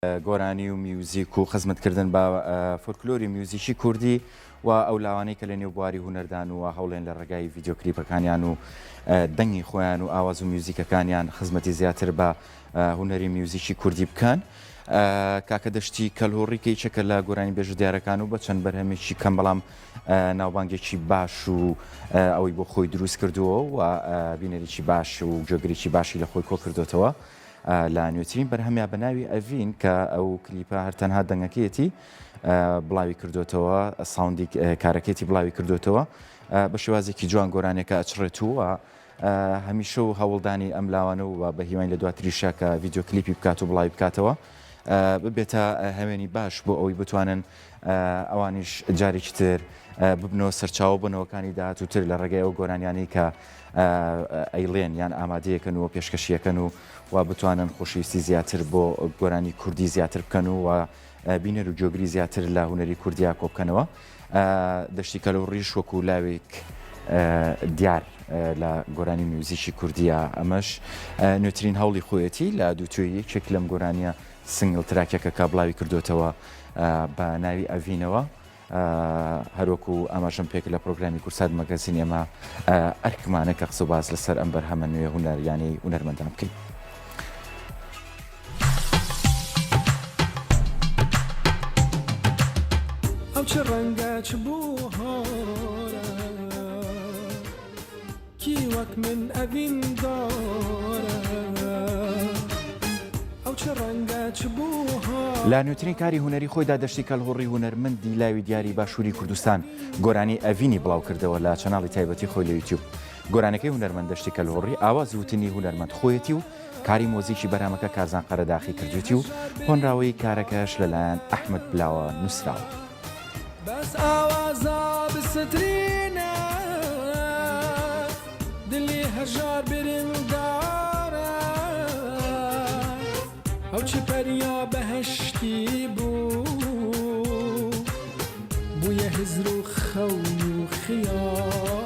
گۆرانی و میوزیک و خزمەتکردن بە فۆلکلۆری میوزیکی کوردی و ئەو لاوانەی کە لە نێو بواری هونەردان و هەوڵێن لە ڕێگای ڤیدیۆکلیپەکانیان و دەنگی خۆیان و ئاواز و میوزیکەکانیان خزمەتی زیاتر بە هونەری میوزیکی کوردی بکەن. کاکە دەشتی کەڵهوری چەکە لە گۆرانی بێژ دیارەکان و بە چەند بەرهەمێکی کەم بەڵام ناوبانگێکی باش و ئەوەی بۆ خۆی دروست کردووە و بینەرێکی باش و جۆگرێکی باشی لە خۆی کۆ کردوتەوە لە نوێترین بەرهەمیە بە ناوی ئەڤین کە ئەو کلیپە هەرتەنها دەنگەکەیەتی بڵاوی کردوتەوە ساوندی کارەکەیەتی بڵاوی کردوتەوە بە شێوازێکی جوان گۆرانێکە ئەچڕێت و هەمیشە و هەوڵدانی ئەم لاوانە و بە هیوان لە دواتریشە کە ڤیدیۆ کلیپی بکات و بڵاوی بکاتەوە ببێتە هەوێنی باش بۆ ئەوەی بتوانن ئەوانیش جارێکی تر ببنەوە سەرچاوە بنەوەکانی داهاتووتر لە ڕێگای ئەو گۆرانیانەی کە ئەیڵێن یان ئامادەیەکەن و پێشکەشیەکەن و بتوانن خۆشەویستی زیاتر بۆ گۆرانی کوردی زیاتر بکەن و بینەر و جۆگری زیاتر لە هونەری کوردیا کۆ بکەنەوە. دەشتی کەڵهوریش وەکو لاوێک دیار لە گۆرانی میوزیکی کوردیە ئەمەش نوێترین هەوڵی خۆیەتی لە دووتوێ یەکێک لەم گۆرانیە سنگڵ تراکێکە کە بڵاوی کردوتەوە بە ناوی ئەڤینەوە. هەروەکو ئاماژەم پێک لە پرۆگرامی کورسات مەگەزین ئێمە ئەرکمانە کە قسە و باز لەسەر ئەم بەرهەمە نوێ هونەریانەی هونەرمەندان بکەین. ئەو چ ڕەنگە چ بوو هۆرە کی وەک من ئەڤین دۆرە ئەو چ ڕەنگە چ بوو لا نوێترین کاری هونەری خۆیدا دەشتی کەڵهوری هونەرمەندی لاوی دیاری باشووری کوردستان گۆرانی ئەڤینی بڵاو کردەوە لە چەناڵی تایبەتی خۆی لە یوتیوب. گۆرانەکەی هونەرمەند دەشتی کەڵهوری ئاواز وتنی هونەرمەند خۆیەتی و کاری مۆزیکی بەرهەمەکە کارزان قەرەداخی کردوێتی و هۆنراوەی کارەکەش لەلایەن ئەحمەد بلاوە نووسراوە. بەس ئاوازە بسترینە دلی هەژار برندارە ئەو چ پەریا بەهەشتی بوو بوویە هزر و خەون و خیال